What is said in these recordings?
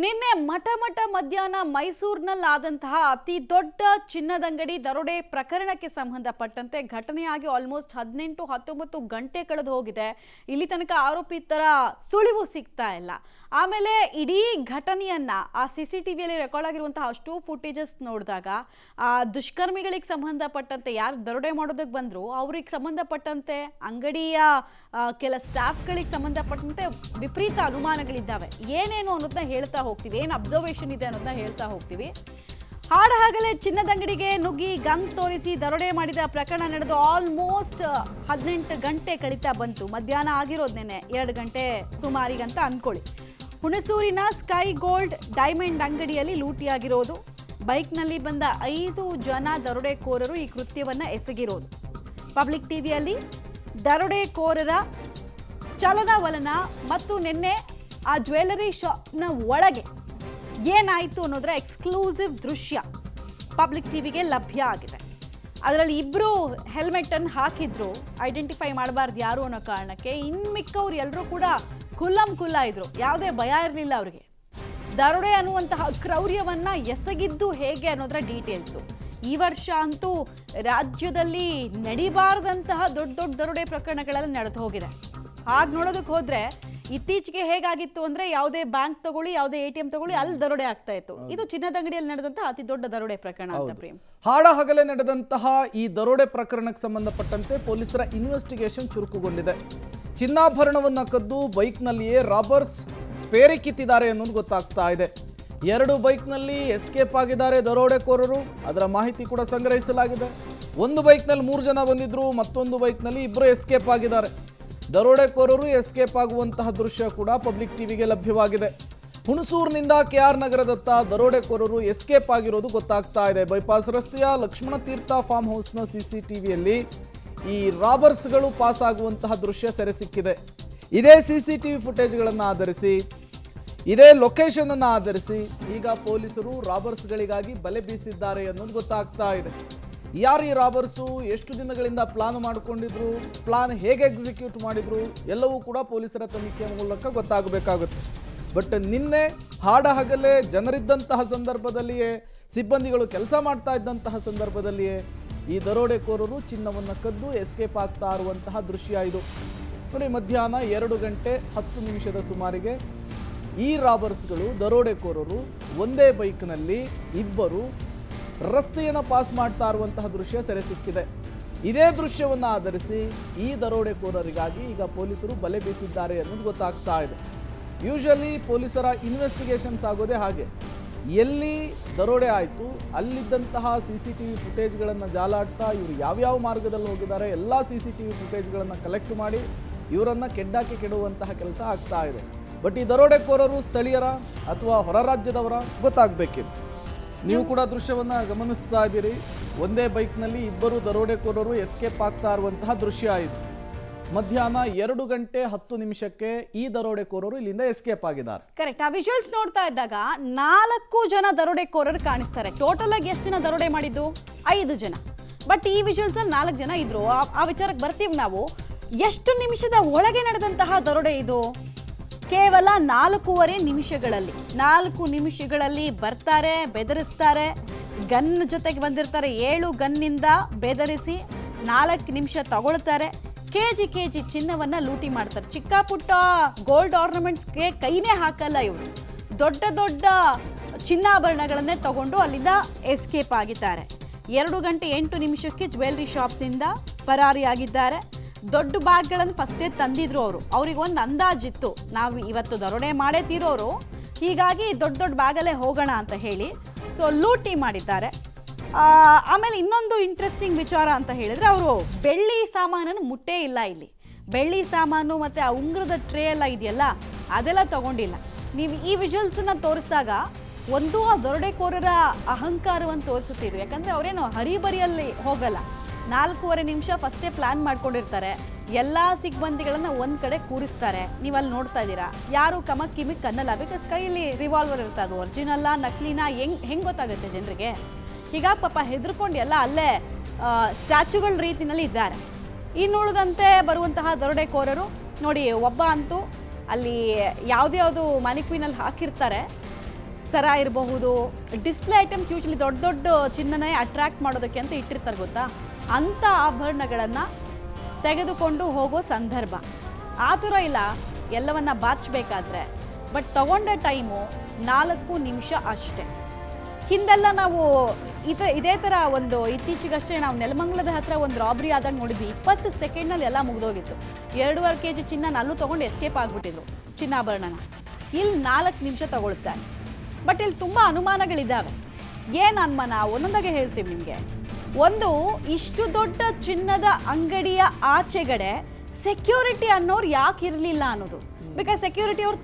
ನಿನ್ನೆ ಮಠ ಮಧ್ಯಾಹ್ನ ಮೈಸೂರಿನಲ್ಲಾದಂತಹ ಅತಿ ದೊಡ್ಡ ಚಿನ್ನದಂಗಡಿ ದರೋಡೆ ಪ್ರಕರಣಕ್ಕೆ ಸಂಬಂಧಪಟ್ಟಂತೆ ಘಟನೆಯಾಗಿ ಆಲ್ಮೋಸ್ಟ್ 18-19 ಗಂಟೆ ಕಳೆದು ಹೋಗಿದೆ. ಇಲ್ಲಿ ತನಕ ಆರೋಪಿತರ ಸುಳಿವು ಸಿಗ್ತಾ ಇಲ್ಲ. ಆಮೇಲೆ ಇಡೀ ಘಟನೆಯನ್ನ ಆ ಸಿಸಿಟಿವಿಯಲ್ಲಿ ರೆಕಾರ್ಡ್ ಆಗಿರುವಂತಹ ಅಷ್ಟು ಫುಟೇಜಸ್ ನೋಡಿದಾಗ ಆ ದುಷ್ಕರ್ಮಿಗಳಿಗೆ ಸಂಬಂಧಪಟ್ಟಂತೆ ಯಾರು ದರೋಡೆ ಮಾಡೋದಕ್ಕೆ ಬಂದ್ರು ಅವ್ರಿಗೆ ಸಂಬಂಧಪಟ್ಟಂತೆ ಅಂಗಡಿಯ ಕೆಲ ಸ್ಟಾಫ್ಗಳಿಗೆ ಸಂಬಂಧಪಟ್ಟಂತೆ ವಿಪರೀತ ಅನುಮಾನಗಳಿದ್ದಾವೆ. ಏನೇನು ಅನ್ನೋದನ್ನ ಹೇಳ್ತಾ ಹೋಗ್ತೀವಿ, ಏನು ಅಬ್ಸರ್ವೇಷನ್ ಇದೆ ಅನ್ನೋದನ್ನ ಹೇಳ್ತಾ ಹೋಗ್ತೀವಿ. ಹಾಡಹಗಲೇ ಚಿನ್ನದಂಗಡಿಗೆ ನುಗ್ಗಿ ಗನ್ ತೋರಿಸಿ ದರೋಡೆ ಮಾಡಿದ ಪ್ರಕರಣ ನಡೆದು ಆಲ್ಮೋಸ್ಟ್ 18 ಗಂಟೆ ಕಳೀತಾ ಬಂತು. ಮಧ್ಯಾಹ್ನ ಆಗಿರೋದು ನೆನೆ 2 ಗಂಟೆ ಸುಮಾರಿಗಂತ ಅನ್ಕೊಳ್ಳಿ. ಹುಣಸೂರಿನ ಸ್ಕೈ ಗೋಲ್ಡ್ ಡೈಮಂಡ್ ಅಂಗಡಿಯಲ್ಲಿ ಲೂಟಿಯಾಗಿರೋದು. ಬೈಕ್ನಲ್ಲಿ ಬಂದ 5 ಜನ ದರೋಡೆಕೋರರು ಈ ಕೃತ್ಯವನ್ನ ಎಸಗಿರೋದು. ಪಬ್ಲಿಕ್ ಟಿವಿಯಲ್ಲಿ ದರೋಡೆಕೋರರ ಚಲನವಲನ ಮತ್ತು ನಿನ್ನೆ ಆ ಜ್ಯುವೆಲ್ಲರಿ ಶಾಪ್ನ ಒಳಗೆ ಏನಾಯಿತು ಅನ್ನೋದರ ಎಕ್ಸ್ಕ್ಲೂಸಿವ್ ದೃಶ್ಯ ಪಬ್ಲಿಕ್ ಟಿವಿಗೆ ಲಭ್ಯ ಆಗಿದೆ. ಅದರಲ್ಲಿ ಇಬ್ಬರು ಹೆಲ್ಮೆಟನ್ನು ಹಾಕಿದ್ರು, ಐಡೆಂಟಿಫೈ ಮಾಡಬಾರ್ದು ಯಾರು ಅನ್ನೋ ಕಾರಣಕ್ಕೆ. ಇನ್ಮಿಕ್ಕವ್ರು ಎಲ್ಲರೂ ಕೂಡ ಖುಲ್ಲಂ ಇದ್ರು, ಯಾವುದೇ ಭಯ ಇರಲಿಲ್ಲ ಅವರಿಗೆ. ದರೋಡೆ ಅನ್ನುವಂತಹ ಕ್ರೌರ್ಯವನ್ನ ಎಸಗಿದ್ದು ಹೇಗೆ ಅನ್ನೋದರ ಡೀಟೇಲ್ಸು. ಈ ವರ್ಷ ಅಂತೂ ರಾಜ್ಯದಲ್ಲಿ ನಡಿಬಾರದಂತಹ ದೊಡ್ಡ ದರೋಡೆ ಪ್ರಕರಣಗಳೆಲ್ಲ ನಡೆದು ಹೋಗಿದೆ. ಹಾಗೆ ನೋಡೋದಕ್ಕೆ ಹೋದ್ರೆ ಇತ್ತೀಚೆಗೆ ಹೇಗಾಗಿತ್ತು ಅಂದ್ರೆ ಯಾವುದೇ ಬ್ಯಾಂಕ್ ತಗೊಳ್ಳಿ, ಯಾವುದೇ ATM ತಗೊಳ್ಳಿ, ಅಲ್ಲಿ ದರೋಡೆ ಆಗ್ತಾ ಇತ್ತು. ಇದು ಚಿನ್ನದಂಗಡಿಯಲ್ಲಿ ನಡೆದಂತಹ ಅತಿ ದೊಡ್ಡ ದರೋಡೆ ಪ್ರಕರಣ ಅಂತ ಪ್ರೇಮ್. ಹಾಡಹಗಲೇ ನಡೆದಂತಹ ಈ ದರೋಡೆ ಪ್ರಕರಣಕ್ಕೆ ಸಂಬಂಧಪಟ್ಟಂತೆ ಪೊಲೀಸರ ಇನ್ವೆಸ್ಟಿಗೇಷನ್ ಚುರುಕುಗೊಂಡಿದೆ. ಚಿನ್ನಾಭರಣವನ್ನ ಕದ್ದು ಬೈಕ್ನಲ್ಲಿಯೇ ರಾಬರ್ಸ್ ಪೇರೆ ಕಿತ್ತಿದ್ದಾರೆ ಅನ್ನೋದು ಗೊತ್ತಾಗ್ತಾ ಇದೆ. 2 ಬೈಕ್ನಲ್ಲಿ ಎಸ್ಕೇಪ್ ಆಗಿದ್ದಾರೆ ದರೋಡೆಕೋರರು, ಅದರ ಮಾಹಿತಿ ಕೂಡ ಸಂಗ್ರಹಿಸಲಾಗಿದೆ. ಒಂದು ಬೈಕ್ನಲ್ಲಿ 3 ಜನ ಬಂದಿದ್ರು, ಮತ್ತೊಂದು ಬೈಕ್ನಲ್ಲಿ 2 ಎಸ್ಕೇಪ್ ಆಗಿದ್ದಾರೆ. ದರೋಡೆಕೋರರು ಎಸ್ಕೇಪ್ ಆಗುವಂತಹ ದೃಶ್ಯ ಕೂಡ ಪಬ್ಲಿಕ್ ಟಿವಿಗೆ ಲಭ್ಯವಾಗಿದೆ. ಹುಣಸೂರಿನಿಂದ KR ನಗರದತ್ತ ದರೋಡೆಕೋರರು ಎಸ್ಕೇಪ್ ಆಗಿರೋದು ಗೊತ್ತಾಗ್ತಾ ಇದೆ. ಬೈಪಾಸ್ ರಸ್ತೆಯ ಲಕ್ಷ್ಮಣ ತೀರ್ಥ ಫಾರ್ಮ್ ಹೌಸ್ನ CCTVಯಲ್ಲಿ ಈ ರಾಬರ್ಸ್ಗಳು ಪಾಸ್ ಆಗುವಂತಹ ದೃಶ್ಯ ಸೆರೆ ಸಿಕ್ಕಿದೆ. ಇದೇ CCTV ಫುಟೇಜ್ಗಳನ್ನು ಆಧರಿಸಿ, ಇದೇ ಲೊಕೇಶನ್ ಅನ್ನು ಆಧರಿಸಿ ಈಗ ಪೊಲೀಸರು ರಾಬರ್ಸ್ಗಳಿಗಾಗಿ ಬಲೆ ಬೀಸಿದ್ದಾರೆ ಅನ್ನೋದು ಗೊತ್ತಾಗ್ತಾ ಇದೆ. ಯಾರು ಈ ರಾಬರ್ಸು, ಎಷ್ಟು ದಿನಗಳಿಂದ ಪ್ಲಾನ್ ಮಾಡಿಕೊಂಡಿದ್ರು, ಪ್ಲಾನ್ ಹೇಗೆ ಎಕ್ಸಿಕ್ಯೂಟ್ ಮಾಡಿದ್ರು, ಎಲ್ಲವೂ ಕೂಡ ಪೊಲೀಸರ ತನಿಖೆಯ ಮೂಲಕ ಗೊತ್ತಾಗಬೇಕಾಗುತ್ತೆ. ಬಟ್ ನಿನ್ನೆ ಹಾಡಹಗಲೇ ಜನರಿದ್ದಂತಹ ಸಂದರ್ಭದಲ್ಲಿಯೇ, ಸಿಬ್ಬಂದಿಗಳು ಕೆಲಸ ಮಾಡ್ತಾ ಇದ್ದಂತಹ ಸಂದರ್ಭದಲ್ಲಿಯೇ ಈ ದರೋಡೆಕೋರರು ಚಿನ್ನವನ್ನು ಕದ್ದು ಎಸ್ಕೇಪ್ ಆಗ್ತಾ ಇರುವಂತಹ ದೃಶ್ಯ ಇದು ನೋಡಿ. ಮಧ್ಯಾಹ್ನ 2 ಗಂಟೆ 10 ನಿಮಿಷದ ಸುಮಾರಿಗೆ ಈ ರಾಬರ್ಸ್ಗಳು, ದರೋಡೆಕೋರರು ಒಂದೇ ಬೈಕ್ನಲ್ಲಿ ಇಬ್ಬರು ರಸ್ತೆಯನ್ನು ಪಾಸ್ ಮಾಡ್ತಾ ಇರುವಂತಹ ದೃಶ್ಯ ಸೆರೆ ಸಿಕ್ಕಿದೆ. ಇದೇ ದೃಶ್ಯವನ್ನು ಆಧರಿಸಿ ಈ ದರೋಡೆಕೋರರಿಗಾಗಿ ಈಗ ಪೊಲೀಸರು ಬಲೆ ಬೀಸಿದ್ದಾರೆ ಅನ್ನೋದು ಗೊತ್ತಾಗ್ತಾ ಇದೆ. ಯೂಶಲಿ ಪೊಲೀಸರ ಇನ್ವೆಸ್ಟಿಗೇಷನ್ಸ್ ಆಗೋದೇ ಹಾಗೆ. ಎಲ್ಲಿ ದರೋಡೆ ಆಯಿತು ಅಲ್ಲಿದ್ದಂತಹ CCTV ಫುಟೇಜ್ಗಳನ್ನು ಜಾಲಾಡ್ತಾ ಇವರು ಯಾವ್ಯಾವ ಮಾರ್ಗದಲ್ಲಿ ಹೋಗಿದ್ದಾರೆ ಎಲ್ಲ CCTV ಫುಟೇಜ್ಗಳನ್ನು ಕಲೆಕ್ಟ್ ಮಾಡಿ ಇವರನ್ನು ಕೆಡ್ಡಾಕಿ ಕೆಡುವಂತಹ ಕೆಲಸ ಆಗ್ತಾ ಇದೆ. ಬಟ್ ಈ ದರೋಡೆಕೋರರು ಸ್ಥಳೀಯರ ಅಥವಾ ಹೊರ ರಾಜ್ಯದವರ ಗೊತ್ತಾಗಬೇಕಿದೆ. ನೀವು ಕೂಡ ದೃಶ್ಯವನ್ನು ಗಮನಿಸ್ತಾ ಇದ್ದೀರಿ. ಒಂದೇ ಬೈಕ್ನಲ್ಲಿ 2 ದರೋಡೆಕೋರರು ಎಸ್ಕೇಪ್ ಆಗ್ತಾ ಇರುವಂತಹ ದೃಶ್ಯ ಇದು. ಮಧ್ಯಾಹ್ನ 2 ಗಂಟೆ 10 ನಿಮಿಷಕ್ಕೆ ಈ ದರೋಡೆಕೋರರು ಇಲ್ಲಿಂದ ಎಸ್ಕೇಪ್ ಆಗಿದ್ದಾರೆ. ಕರೆಕ್ಟ್. ಆ ವಿಜುವಲ್ಸ್ ನೋಡ್ತಾ ಇದ್ದಾಗ 4 ಜನ ದರೋಡೆಕೋರರು ಕಾಣಿಸ್ತಾರೆ. ಟೋಟಲ್ ಆಗಿ ಎಷ್ಟು ಜನ ದರೋಡೆ ಮಾಡಿದ್ದು? 5 ಜನ. ಬಟ್ ಈ ವಿಜುವಲ್ಸ್ 4 ಜನ ಇದ್ರು. ಆ ವಿಚಾರಕ್ಕೆ ಬರ್ತೀವಿ ನಾವು. ಎಷ್ಟು ನಿಮಿಷದ ಒಳಗೆ ನಡೆದಂತಹ ದರೋಡೆ ಇದು? ಕೇವಲ 4.5 ನಿಮಿಷಗಳಲ್ಲಿ. 4 ನಿಮಿಷಗಳಲ್ಲಿ ಬರ್ತಾರೆ, ಬೆದರಿಸ್ತಾರೆ, ಗನ್ ಜೊತೆಗೆ ಬಂದಿರ್ತಾರೆ. 7 ಗನ್ನಿಂದ ಬೆದರಿಸಿ 4 ನಿಮಿಷ ತಗೊಳ್ತಾರೆ. ಕೆಜಿ ಚಿನ್ನವನ್ನ ಲೂಟಿ ಮಾಡ್ತಾರೆ. ಚಿಕ್ಕ ಪುಟ್ಟ ಗೋಲ್ಡ್ ಆರ್ನಮೆಂಟ್ಸ್ಗೆ ಕೈನೇ ಹಾಕಲ್ಲ ಇವರು. ದೊಡ್ಡ ಚಿನ್ನಾಭರಣಗಳನ್ನೇ ತಗೊಂಡು ಅಲ್ಲಿಂದ ಎಸ್ಕೇಪ್ ಆಗಿದ್ದಾರೆ. 2 ಗಂಟೆ 8 ನಿಮಿಷಕ್ಕೆ ಜ್ಯುವೆಲ್ಲರಿ ಶಾಪ್ನಿಂದ ಪರಾರಿಯಾಗಿದ್ದಾರೆ. ದೊಡ್ಡ ಬ್ಯಾಗ್ಗಳನ್ನು ಫಸ್ಟೇ ತಂದಿದ್ರು ಅವರು. ಅವ್ರಿಗೆ ಒಂದು ಅಂದಾಜಿತ್ತು, ನಾವು ಇವತ್ತು ದರೋಡೆ ಮಾಡೇ ತೀರೋರು, ಹೀಗಾಗಿ ದೊಡ್ಡ ಬ್ಯಾಗಲ್ಲೇ ಹೋಗೋಣ ಅಂತ ಹೇಳಿ ಸೊ ಲೂಟಿ ಮಾಡಿದ್ದಾರೆ. ಆಮೇಲೆ ಇನ್ನೊಂದು ಇಂಟ್ರೆಸ್ಟಿಂಗ್ ವಿಚಾರ ಅಂತ ಹೇಳಿದ್ರೆ, ಅವರು ಬೆಳ್ಳಿ ಸಾಮಾನನ್ನು ಮುಟ್ಟೇ ಇಲ್ಲ. ಇಲ್ಲಿ ಬೆಳ್ಳಿ ಸಾಮಾನು ಮತ್ತು ಆ ಉಂಗುರದ ಟ್ರೇ ಎಲ್ಲ ಇದೆಯಲ್ಲ, ಅದೆಲ್ಲ ತಗೊಂಡಿಲ್ಲ. ನೀವು ಈ ವಿಜುವಲ್ಸನ್ನು ತೋರಿಸಿದಾಗ ಒಂದು ಆ ದರೋಡೆಕೋರರ ಅಹಂಕಾರವನ್ನು ತೋರಿಸುತ್ತಿದ್ರು. ಯಾಕಂದರೆ ಅವರೇನು ಹರಿಬರಿಯಲ್ಲಿ ಹೋಗಲ್ಲ. 4.5 ನಿಮಿಷ ಫಸ್ಟೇ ಪ್ಲಾನ್ ಮಾಡ್ಕೊಂಡಿರ್ತಾರೆ. ಎಲ್ಲ ಸಿಬ್ಬಂದಿಗಳನ್ನು ಒಂದು ಕಡೆ ಕೂರಿಸ್ತಾರೆ. ನೀವು ಅಲ್ಲಿ ನೋಡ್ತಾ ಇದ್ದೀರಾ, ಯಾರು ಕಿಮಿಕ್ ಅನ್ನಲ್ಲ. ಬಿಕಾಸ್ ಕೈಯಲ್ಲಿ ರಿವಾಲ್ವರ್ ಇರ್ತದೆ. ಅದು ಒರಿಜಿನಲ್ಲ ನಕಲಿನ ಹೆಂಗೆ ಗೊತ್ತಾಗುತ್ತೆ ಜನರಿಗೆ? ಹೀಗಾಗಿ ಪಾಪ ಹೆದರ್ಕೊಂಡು ಎಲ್ಲ ಅಲ್ಲೇ ಸ್ಟ್ಯಾಚ್ಯುಗಳ ರೀತಿಯಲ್ಲಿ ಇದ್ದಾರೆ. ಇನ್ನುಳಿದಂತೆ ಬರುವಂತಹ ದರೋಡೆಕೋರರು ನೋಡಿ, ಒಬ್ಬ ಅಂತೂ ಅಲ್ಲಿ ಯಾವ್ದು ಮ್ಯಾನಿಕ್ವಿನಲ್ಲಿ ಹಾಕಿರ್ತಾರೆ, ಸರ ಇರಬಹುದು, ಡಿಸ್ಪ್ಲೇ ಐಟಮ್ಸ್ ಯೂಶಲಿ ದೊಡ್ಡ ದೊಡ್ಡ ಚಿನ್ನನೇ ಅಟ್ರಾಕ್ಟ್ ಮಾಡೋದಕ್ಕೆ ಅಂತ ಇಟ್ಟಿರ್ತಾರೆ ಗೊತ್ತಾ, ಅಂಥ ಆಭರಣಗಳನ್ನು ತೆಗೆದುಕೊಂಡು ಹೋಗೋ ಸಂದರ್ಭ. ಆ ಥರ ಇಲ್ಲ ಎಲ್ಲವನ್ನ ಬಾಚಬೇಕಾದ್ರೆ. ಬಟ್ ತಗೊಂಡ ಟೈಮು 4 ನಿಮಿಷ ಅಷ್ಟೇ. ಹಿಂದೆಲ್ಲ ನಾವು ಇದೇ ಥರ ಒಂದು ಇತ್ತೀಚೆಗಷ್ಟೇ ನಾವು ನೆಲಮಂಗಲದ ಹತ್ರ ಒಂದು ರಾಬ್ರಿ ಆದಾಗ ನೋಡಿದ್ವಿ. 20 ಸೆಕೆಂಡ್ನಲ್ಲಿ ಎಲ್ಲ ಮುಗಿದೋಗಿತ್ತು. 2.5 kg ಚಿನ್ನ ಅಲ್ಲೂ ತೊಗೊಂಡು ಎಸ್ಕೇಪ್ ಆಗಿಬಿಟ್ಟಿದ್ರು ಚಿನ್ನಾಭರಣನ. ಇಲ್ಲಿ 4 ನಿಮಿಷ ತಗೊಳ್ತಾರೆ. ಬಟ್ ಇಲ್ಲಿ ತುಂಬ ಅನುಮಾನಗಳಿದ್ದಾವೆ. ಏನು ಅನುಮಾನ ಒಂದೊಂದಾಗೆ ಹೇಳ್ತೀವಿ ನಿಮಗೆ. ಒಂದು, ಇಷ್ಟು ದೊಡ್ಡ ಚಿನ್ನದ ಅಂಗಡಿಯ ಆಚೆಗಡೆ ಸೆಕ್ಯೂರಿಟಿ ಅನ್ನೋರು ಯಾಕೆ ಇರಲಿಲ್ಲ ಅನ್ನೋದು. ಬಿಕಾಸ್ ಸೆಕ್ಯೂರಿಟಿ ಅವ್ರು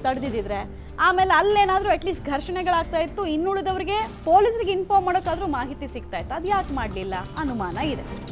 ತಡೆದಿದ್ದಿದ್ರೆ ಆಮೇಲೆ ಅಲ್ಲೇನಾದರೂ ಅಟ್ಲೀಸ್ಟ್ ಘರ್ಷಣೆಗಳಾಗ್ತಾ ಇತ್ತು, ಇನ್ನುಳಿದವರಿಗೆ ಪೊಲೀಸರಿಗೆ ಇನ್ಫಾರ್ಮ್ ಮಾಡೋಕ್ಕಾದ್ರೂ ಮಾಹಿತಿ ಸಿಗ್ತಾ ಇತ್ತು. ಅದು ಯಾಕೆ ಮಾಡಲಿಲ್ಲ ಅನುಮಾನ ಇದೆ.